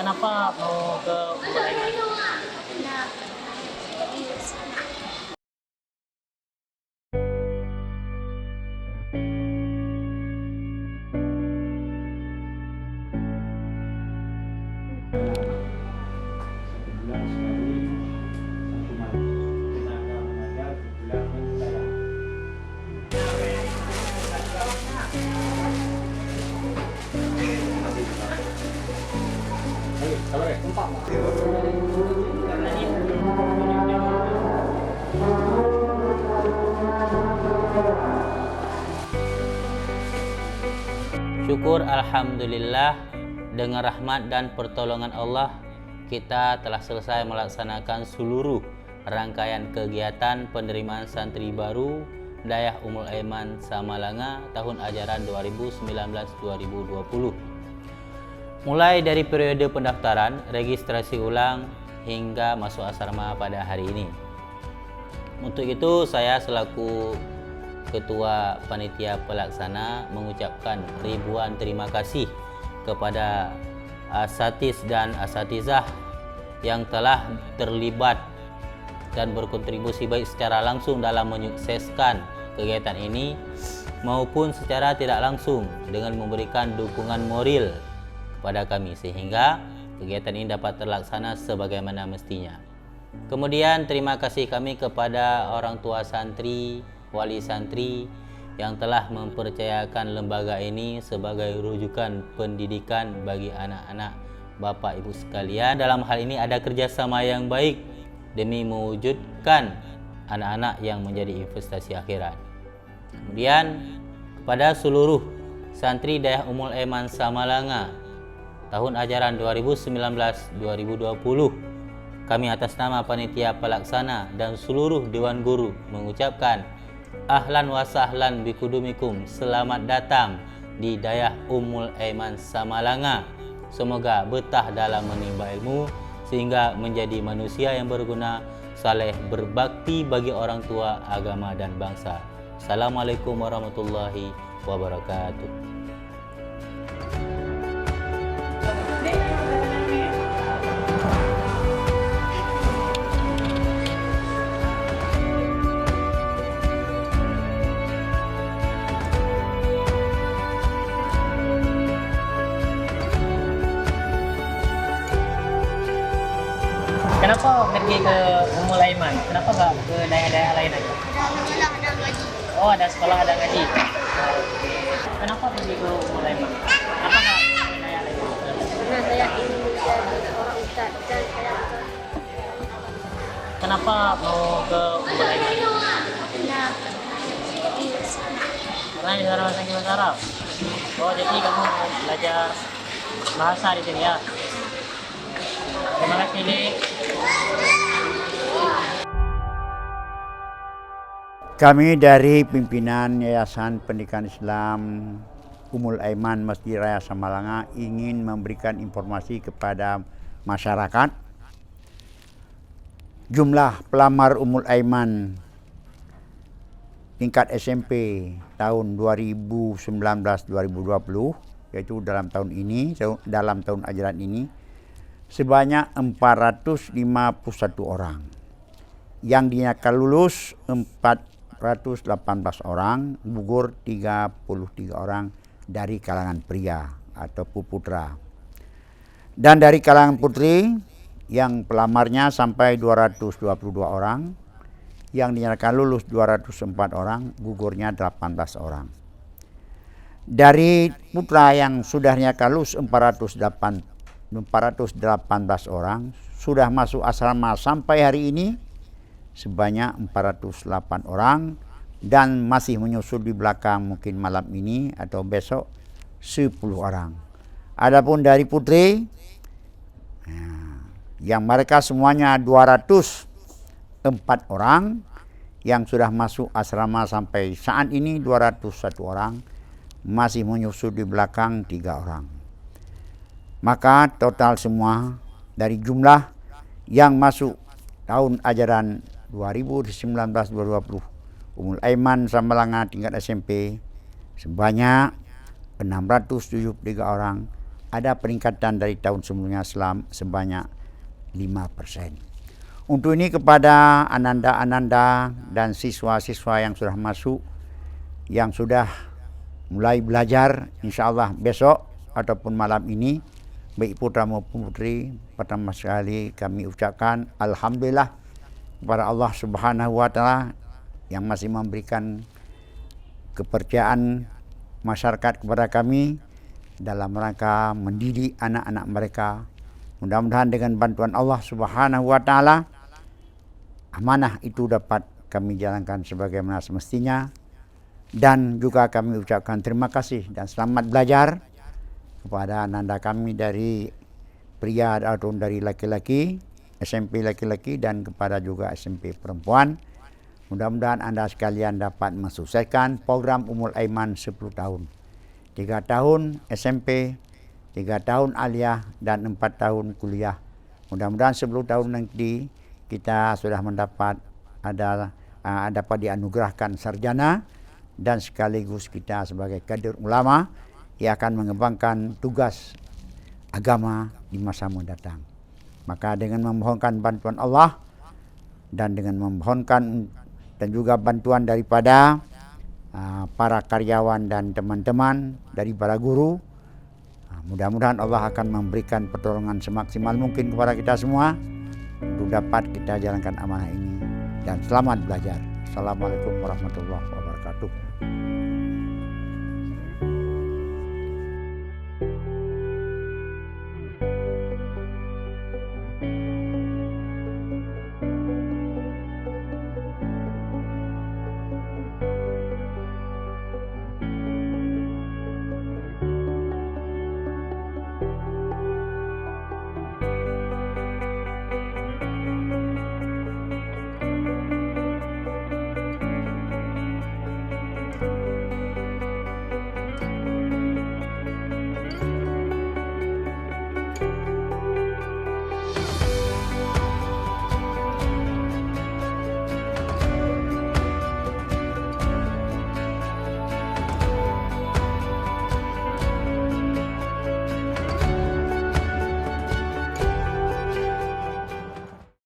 Kenapa mau ke Bulaiman? Nah, iya. Sebulan sekali, satu malam kita akan mengajar di bulan Ramadan. Ayo, sabar ya, tempat. Syukur alhamdulillah, dengan rahmat dan pertolongan Allah kita telah selesai melaksanakan seluruh rangkaian kegiatan penerimaan santri baru Dayah Ummul Aiman Samalanga tahun ajaran 2019-2020. Mulai dari periode pendaftaran, registrasi ulang hingga masuk asrama pada hari ini. Untuk itu saya selaku Ketua Panitia Pelaksana mengucapkan ribuan terima kasih kepada asatiz dan asatizah yang telah terlibat dan berkontribusi baik secara langsung dalam menyukseskan kegiatan ini maupun secara tidak langsung dengan memberikan dukungan moral kepada kami sehingga kegiatan ini dapat terlaksana sebagaimana mestinya. Kemudian terima kasih kami kepada orang tua santri, wali santri yang telah mempercayakan lembaga ini sebagai rujukan pendidikan bagi anak-anak Bapak Ibu sekalian. Dalam hal ini ada kerjasama yang baik demi mewujudkan anak-anak yang menjadi investasi akhirat. Kemudian kepada seluruh santri Dayah Ummul Aiman Samalanga tahun ajaran 2019-2020, kami atas nama Panitia Pelaksana dan seluruh Dewan Guru mengucapkan ahlan wa sahlan bikudumikum, selamat datang di Dayah Ummul Aiman Samalanga. Semoga betah dalam menimba ilmu sehingga menjadi manusia yang berguna, saleh, berbakti bagi orang tua, agama dan bangsa. Assalamualaikum warahmatullahi wabarakatuh. Kenapa pergi ke Ummul Aiman? Kenapa nggak ke daerah-daerah lain aja? Ada ngaji. Oh, ada sekolah, ada ngaji. Kenapa pergi ke Ummul Aiman? Kenapa nggak ke daerah lain? Karena saya ingin menjadi orang ustaz dan saya Kenapa mau ke Ummul Aiman? Nah, iya. Karena di sana bahasa Inggris Arab. Oh, jadi kamu mau belajar bahasa di sini ya? Terima kasih, Dik. Kami dari pimpinan Yayasan Pendidikan Islam Ummul Aiman Masjid Raya Samalanga ingin memberikan informasi kepada masyarakat. Jumlah pelamar Ummul Aiman tingkat SMP tahun 2019-2020, yaitu dalam tahun ini, dalam tahun ajaran ini, sebanyak 451 orang. Yang dinyatakan lulus 418 orang, gugur 33 orang dari kalangan pria atau putra. Dan dari kalangan putri yang pelamarnya sampai 222 orang, yang dinyatakan lulus 204 orang, gugurnya 18 orang. Dari putra yang sudah dinyatakan lulus 418 orang, sudah masuk asrama sampai hari ini sebanyak 408 orang, dan masih menyusul di belakang mungkin malam ini atau besok 10 orang. Adapun dari putri yang mereka semuanya 204 orang yang sudah masuk asrama sampai saat ini 201 orang, masih menyusul di belakang 3 orang. Maka total semua dari jumlah yang masuk tahun ajaran 2019-2020 Ummul Aiman Samalanga tingkat SMP sebanyak 673 orang, ada peningkatan dari tahun sebelumnya sebanyak 5%. Untuk ini kepada ananda-ananda dan siswa-siswa yang sudah masuk, yang sudah mulai belajar, insya Allah besok ataupun malam ini, baik putra maupun putri, pertama sekali kami ucapkan Alhamdulillah kepada Allah Subhanahu wa Ta'ala yang masih memberikan kepercayaan masyarakat kepada kami dalam rangka mendidik anak-anak mereka. Mudah-mudahan dengan bantuan Allah Subhanahu wa Ta'ala, amanah itu dapat kami jalankan sebagaimana semestinya. Dan juga kami ucapkan terima kasih dan selamat belajar kepada ananda kami dari pria atau dari laki-laki, SMP laki-laki, dan kepada juga SMP perempuan. Mudah-mudahan Anda sekalian dapat mensukseskan program Ummul Aiman 10 tahun. 3 tahun SMP, 3 tahun aliyah, dan 4 tahun kuliah. Mudah-mudahan 10 tahun nanti kita sudah mendapat dapat dianugerahkan sarjana, dan sekaligus kita sebagai kader ulama yang akan mengembangkan tugas agama di masa mendatang. Maka dengan memohonkan bantuan Allah dan dengan memohonkan dan juga bantuan daripada para karyawan dan teman-teman dari para guru, mudah-mudahan Allah akan memberikan pertolongan semaksimal mungkin kepada kita semua untuk dapat kita jalankan amanah ini. Dan selamat belajar. Assalamualaikum warahmatullahi wabarakatuh.